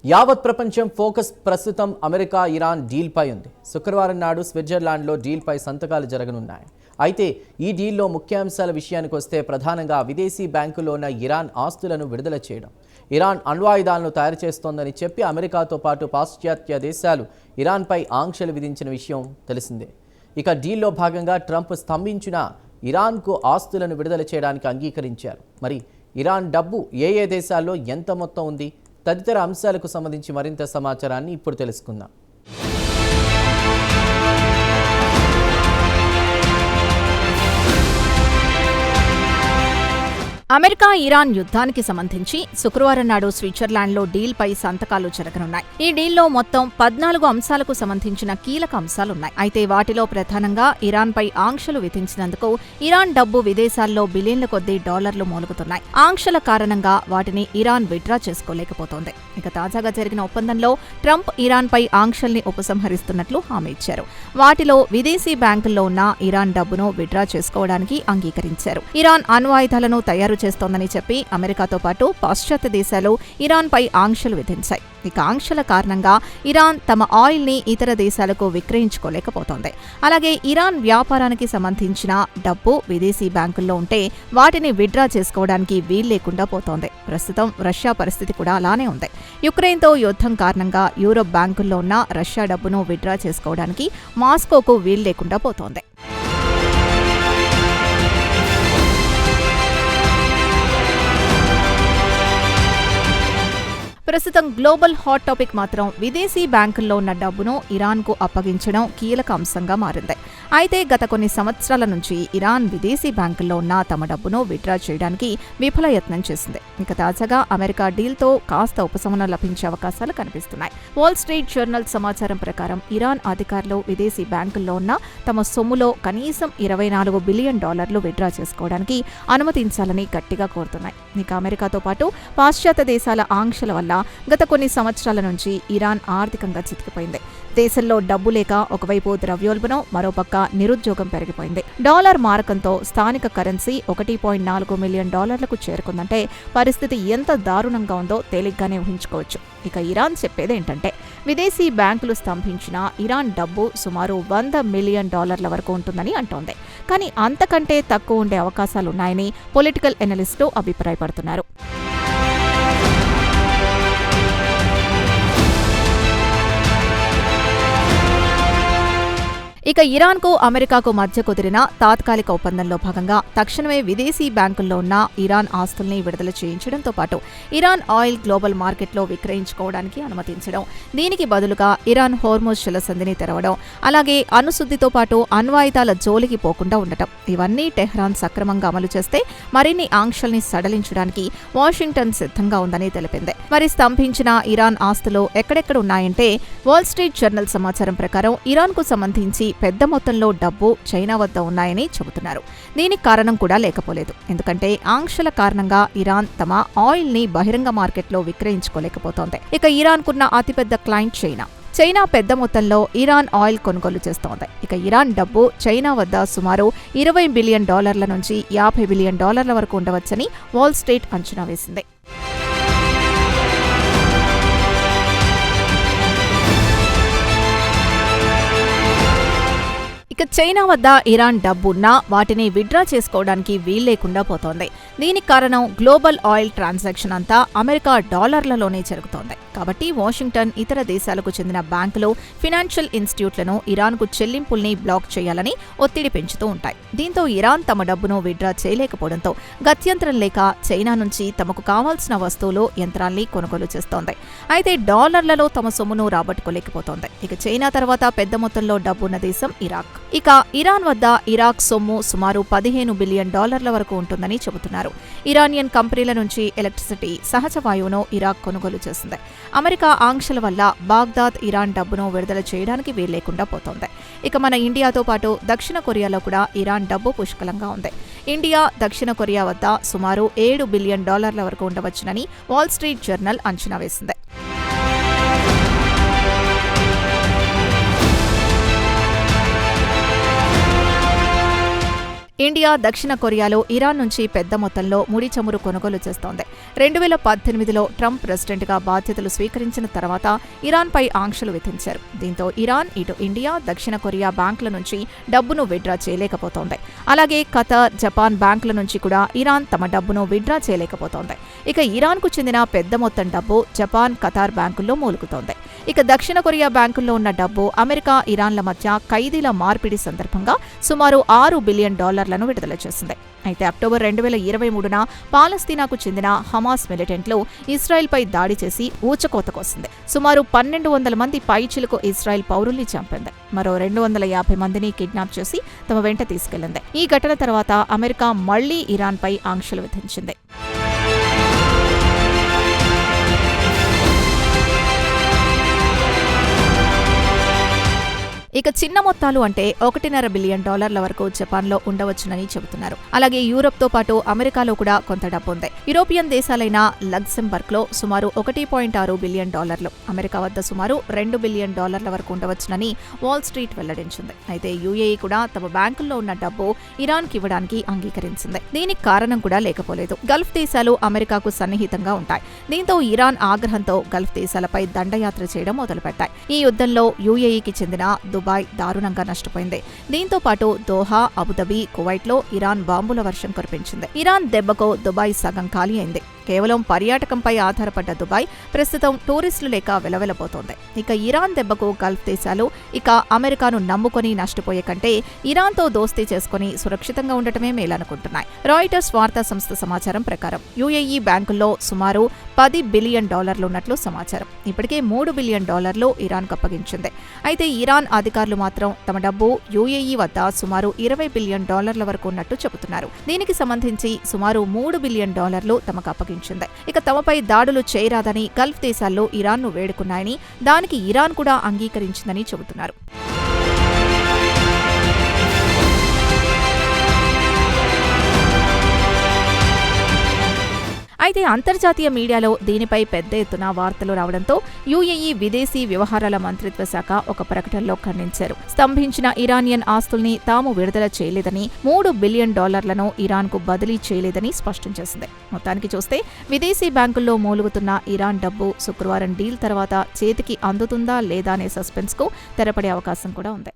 యావత్ ప్రపంచం ఫోకస్ ప్రస్తుతం అమెరికా ఇరాన్ డీల్పై ఉంది. శుక్రవారం నాడు స్విట్జర్లాండ్లో డీల్పై సంతకాలు జరగనున్నాయి. అయితే ఈ డీల్లో ముఖ్యాంశాల విషయానికి వస్తే ప్రధానంగా విదేశీ బ్యాంకుల్లో ఉన్న ఇరాన్ ఆస్తులను విడుదల చేయడం, ఇరాన్ అణ్వాయుధాలను తయారు చేస్తోందని చెప్పి అమెరికాతో పాటు పాశ్చాత్య దేశాలు ఇరాన్పై ఆంక్షలు విధించిన విషయం తెలిసిందే. ఇక డీల్లో భాగంగా ట్రంప్ స్తంభించిన ఇరాన్కు ఆస్తులను విడుదల చేయడానికి అంగీకరించారు. మరి ఇరాన్ డబ్బు ఏ దేశాల్లో ఎంత మొత్తం ఉంది, తదితర అంశాలకు సంబంధించి మరింత సమాచారాన్ని ఇప్పుడు తెలుసుకుందాం. అమెరికా ఇరాన్ యుద్ధానికి సంబంధించి శుక్రవారం నాడు స్విట్జర్లాండ్లో డీల్పై సంతకాలు జరగనున్నాయి. ఈ డీల్లో మొత్తం 14 అంశాలకు సంబంధించిన కీలక అంశాలున్నాయి. అయితే వాటిలో ప్రధానంగా ఇరాన్పై ఆంక్షలు విధించినందుకు ఇరాన్ డబ్బు విదేశాల్లో బిలియన్ల కొద్దీ డాలర్లు మూలుగుతున్నాయి. ఆంక్షల కారణంగా వాటిని ఇరాన్ విత్డ్రా చేసుకోలేకపోతోంది. ఇక తాజాగా జరిగిన ఒప్పందంలో ట్రంప్ ఇరాన్పై ఆంక్షల్ని ఉపసంహరిస్తున్నట్లు హామీ ఇచ్చారు. వాటిలో విదేశీ బ్యాంకుల్లో ఉన్న ఇరాన్ డబ్బును విత్డ్రా చేసుకోవడానికి అంగీకరించారు. ఇరాన్ అణ్వాయుధాలను తయారు చేస్తోందని చెప్పి అమెరికాతో పాటు పాశ్చాత్య దేశాలు ఇరాన్పై ఆంక్షలు విధించాయి. ఇక ఆంక్షల కారణంగా ఇరాన్ తమ ఆయిల్ని ఇతర దేశాలకు విక్రయించుకోలేకపోతోంది. అలాగే ఇరాన్ వ్యాపారానికి సంబంధించిన డబ్బు విదేశీ బ్యాంకుల్లో ఉంటే వాటిని విత్డ్రా చేసుకోవడానికి వీల్లేకుండా పోతోంది. ప్రస్తుతం రష్యా పరిస్థితి కూడా అలానే ఉంది. యుక్రెయిన్తో యుద్ధం కారణంగా యూరోప్ బ్యాంకుల్లో ఉన్న రష్యా డబ్బును విత్డ్రా చేసుకోవడానికి మాస్కోకు వీల్లేకుండా పోతోంది. ప్రస్తుతం గ్లోబల్ హాట్ టాపిక్ మాత్రం విదేశీ బ్యాంకుల్లో ఉన్న డబ్బును ఇరాన్కు అప్పగించడం కీలక అంశంగా మారింది. అయితే గత కొన్ని సంవత్సరాల నుంచి ఇరాన్ విదేశీ బ్యాంకుల్లో ఉన్న తమ డబ్బును విత్డ్రా చేయడానికి విఫల యత్నం చేసింది. ఇక తాజాగా అమెరికా డీల్తో కాస్త ఉపశమనం లభించే అవకాశాలు కనిపిస్తున్నాయి. వాల్ స్ట్రీట్ జర్నల్ సమాచారం ప్రకారం ఇరాన్ అధికారులు విదేశీ బ్యాంకుల్లో ఉన్న తమ సొమ్ములో కనీసం $24 బిలియన్ విత్డ్రా చేసుకోవడానికి అనుమతించాలని గట్టిగా కోరుతున్నాయి. ఇక అమెరికాతో పాటు పాశ్చాత్య దేశాల ఆంక్షల వల్ల గత కొన్ని సంవత్సరాల నుంచి ఇరాన్ ఆర్థికంగా చితికిపోయింది. దేశంలో డబ్బు లేక ఒకవైపు ద్రవ్యోల్బణం, మరోపక్క నిరుద్యోగం పెరిగిపోయింది. డాలర్ మారకంతో స్థానిక కరెన్సీ $1.4 మిలియన్ చేరుకుందంటే పరిస్థితి ఎంత దారుణంగా ఉందో తేలిగ్గానే ఊహించుకోవచ్చు. ఇక ఇరాన్ చెప్పేదేంటంటే విదేశీ బ్యాంకులు స్తంభించిన ఇరాన్ డబ్బు సుమారు $100 మిలియన్ వరకు ఉంటుందని అంటోంది. కానీ అంతకంటే తక్కువ ఉండే అవకాశాలున్నాయని పొలిటికల్ ఎనలిస్టులు అభిప్రాయపడుతున్నారు. ఇక ఇరాన్కు అమెరికాకు మధ్య కుదిరిన తాత్కాలిక ఒప్పందంలో భాగంగా తక్షణమే విదేశీ బ్యాంకుల్లో ఉన్న ఇరాన్ ఆస్తుల్ని విడుదల చేయించడంతో పాటు ఇరాన్ ఆయిల్ గ్లోబల్ మార్కెట్లో విక్రయించుకోవడానికి అనుమతించడం, దీనికి బదులుగా ఇరాన్ హోర్ముజ్ జలసంధిని తెరవడం, అలాగే అణుశుద్ధితో పాటు అణ్వాయుధాల జోలికి పోకుండా ఉండటం, ఇవన్నీ టెహ్రాన్ సక్రమంగా అమలు చేస్తే మరిన్ని ఆంక్షల్ని సడలించడానికి వాషింగ్టన్ సిద్ధంగా ఉందని తెలిపింది. మరి స్తంభించిన ఇరాన్ ఆస్తులు ఎక్కడెక్కడ ఉన్నాయంటే వాల్ స్ట్రీట్ జర్నల్ సమాచారం ప్రకారం ఇరాన్కు సంబంధించి పెద్ద మొత్తంలో డబ్బు చైనా వద్ద ఉన్నాయని చెబుతున్నారు. దీనికి కారణం కూడా లేకపోలేదు. ఎందుకంటే ఆంక్షల కారణంగా ఇరాన్ తమ ఆయిల్ ని బహిరంగ మార్కెట్లో విక్రయించుకోలేకపోతోంది. ఇక ఇరాన్కున్న అతిపెద్ద క్లయింట్ చైనా పెద్ద మొత్తంలో ఇరాన్ ఆయిల్ కొనుగోలు చేస్తోంది. ఇక ఇరాన్ డబ్బు చైనా వద్ద సుమారు $20 బిలియన్ నుంచి $50 బిలియన్ వరకు ఉండవచ్చని వాల్ స్ట్రీట్ అంచనా వేసింది. ఇక చైనా వద్ద ఇరాన్ డబ్బున్నా వాటిని విత్డ్రా చేసుకోవడానికి వీల్లేకుండా పోతోంది. దీనికి కారణం గ్లోబల్ ఆయిల్ ట్రాన్సాక్షన్ అంతా అమెరికా డాలర్లలోనే జరుగుతోంది. కాబట్టి వాషింగ్టన్ ఇతర దేశాలకు చెందిన బ్యాంకులు, ఫినాన్షియల్ ఇన్స్టిట్యూట్లను ఇరాన్కు చెల్లింపుల్ని బ్లాక్ చేయాలని ఒత్తిడి పెంచుతూ ఉంటాయి. దీంతో ఇరాన్ తమ డబ్బును విత్డ్రా చేయలేకపోవడంతో గత్యంతరం లేక చైనా నుంచి తమకు కావాల్సిన వస్తువులు, యంత్రాల్ని కొనుగోలు చేస్తోంది. అయితే డాలర్లలో తమ సొమ్మును రాబట్టుకోలేకపోతోంది. ఇక చైనా తర్వాత పెద్ద మొత్తంలో డబ్బున్న దేశం ఇరాక్. ఇక ఇరాన్ వద్ద ఇరాక్ సొమ్ము సుమారు $15 బిలియన్ వరకు ఉంటుందని చెబుతున్నారు. ఇరానియన్ కంపెనీల నుంచి ఎలక్ట్రిసిటీ, సహజ వాయువును ఇరాక్ కొనుగోలు చేసింది. అమెరికా ఆంక్షల వల్ల బాగ్దాద్ ఇరాన్ డబ్బును విడుదల చేయడానికి వీల్లేకుండా పోతోంది. ఇక మన ఇండియాతో పాటు దక్షిణ కొరియాలో కూడా ఇరాన్ డబ్బు పుష్కలంగా ఉంది. ఇండియా, దక్షిణ కొరియా వద్ద సుమారు $7 బిలియన్ వరకు ఉండవచ్చునని వాల్ స్ట్రీట్ జర్నల్ అంచనా వేసింది. ఇండియా, దక్షిణ కొరియాలో ఇరాన్ నుంచి పెద్ద మొత్తంలో ముడి చమురు కొనుగోలు చేస్తోంది. 2018లో ట్రంప్ ప్రెసిడెంట్గా బాధ్యతలు స్వీకరించిన తర్వాత ఇరాన్పై ఆంక్షలు విధించారు. దీంతో ఇరాన్ ఇటు ఇండియా, దక్షిణ కొరియా బ్యాంకుల నుంచి డబ్బును విత్డ్రా చేయలేకపోతోంది. అలాగే ఖతార్, జపాన్ బ్యాంకుల నుంచి కూడా ఇరాన్ తమ డబ్బును విత్డ్రా చేయలేకపోతోంది. ఇక ఇరాన్కు చెందిన పెద్ద మొత్తం డబ్బు జపాన్, ఖతార్ బ్యాంకుల్లో మూలుగుతోంది. ఇక దక్షిణ కొరియా బ్యాంకుల్లో ఉన్న డబ్బు అమెరికా, ఇరాన్ల మధ్య ఖైదీల మార్పిడి సందర్భంగా సుమారు $6 బిలియన్ విడుదల చేసింది. అయితే అక్టోబర్ 2023న పాలస్తీనాకు చెందిన హమాస్ మిలిటెంట్లు ఇస్రాయెల్పై దాడి చేసి ఊచకోత కోసింది. సుమారు 1200 మంది పైచిలుకు ఇస్రాయెల్ పౌరుల్ని చంపింది. మరో 250 మందిని కిడ్నాప్ చేసి తమ వెంట తీసుకెళ్లింది. ఈ ఘటన తర్వాత అమెరికా మళ్లీ ఇరాన్పై ఆంక్షలు విధించింది. ఇక చిన్న మొత్తాలు అంటే $1.5 బిలియన్ వరకు జపాన్లో ఉండవచ్చునని చెబుతున్నారు. అలాగే యూరప్తో పాటు అమెరికాలో కూడా కొంత డబ్బు ఉంది. యూరోపియన్ దేశాలైన లగ్సెంబర్గ్లో సుమారు $1.6 బిలియన్, అమెరికా వద్ద సుమారు $2 బిలియన్ వరకు ఉండవచ్చునని వాల్ స్ట్రీట్ వెల్లడించింది. అయితే యూఏఈ కూడా తమ బ్యాంకుల్లో ఉన్న డబ్బు ఇరాన్కి ఇవ్వడానికి అంగీకరించింది. దీనికి కారణం కూడా లేకపోలేదు. గల్ఫ్ దేశాలు అమెరికాకు సన్నిహితంగా ఉంటాయి. దీంతో ఇరాన్ ఆగ్రహంతో గల్ఫ్ దేశాలపై దండయాత్ర చేయడం మొదలుపెట్టాయి. ఈ యుద్ధంలో యూఏఈకి చెందిన దుబాయ్ దారుణంగా నష్టపోయింది. దీంతో పాటు దోహా, అబుదబి, కువైట్లో ఇరాన్ బాంబుల వర్షం కురిపించింది. ఇరాన్ దెబ్బకు దుబాయ్ సగం ఖాళీ అయింది. కేవలం పర్యాటకంపై ఆధారపడ్డ దుబాయ్ ప్రస్తుతం టూరిస్టులు లేక వెలవెలబోతోంది. ఇక ఇరాన్ దెబ్బకు గల్ఫ్ దేశాలు ఇక అమెరికాను నమ్ముకొని నష్టపోయే కంటే ఇరాన్తో దోస్తీ చేసుకుని సురక్షితంగా ఉండటమే మేలనుకుంటున్నాయి. రాయిటర్స్ వార్తా సంస్థ సమాచారం ప్రకారం యూఏఈ బ్యాంకుల్లో సుమారు $10 బిలియన్ ఉన్నట్లు సమాచారం. ఇప్పటికే $3 బిలియన్ ఇరాన్కు అప్పగించింది. అయితే ఇరాన్ అధికారులు మాత్రం తమ డబ్బు యూఏఈ వద్ద సుమారు $20 బిలియన్ వరకు ఉన్నట్టు చెబుతున్నారు. దీనికి సంబంధించి సుమారు $3 బిలియన్ తమకు అప్పగించింది. ఇక తమపై దాడులు చేయరాదని గల్ఫ్ దేశాల్లో ఇరాన్ను వేడుకున్నాయని, దానికి ఇరాన్ కూడా అంగీకరించిందని చెబుతున్నారు. అయితే అంతర్జాతీయ మీడియాలో దీనిపై పెద్ద ఎత్తున వార్తలు రావడంతో యూఏఈ విదేశీ వ్యవహారాల మంత్రిత్వ శాఖ ఒక ప్రకటనలో ఖండించారు. స్తంభించిన ఇరానియన్ ఆస్తుల్ని తాము విడుదల చేయలేదని, $3 బిలియన్ ఇరాన్కు బదిలీ చేయలేదని స్పష్టం చేసింది. మొత్తానికి చూస్తే విదేశీ బ్యాంకుల్లో మూలుగుతున్న ఇరాన్ డబ్బు శుక్రవారం డీల్ తర్వాత చేతికి అందుతుందా లేదా అనే సస్పెన్స్కు తెరపడే అవకాశం కూడా ఉంది.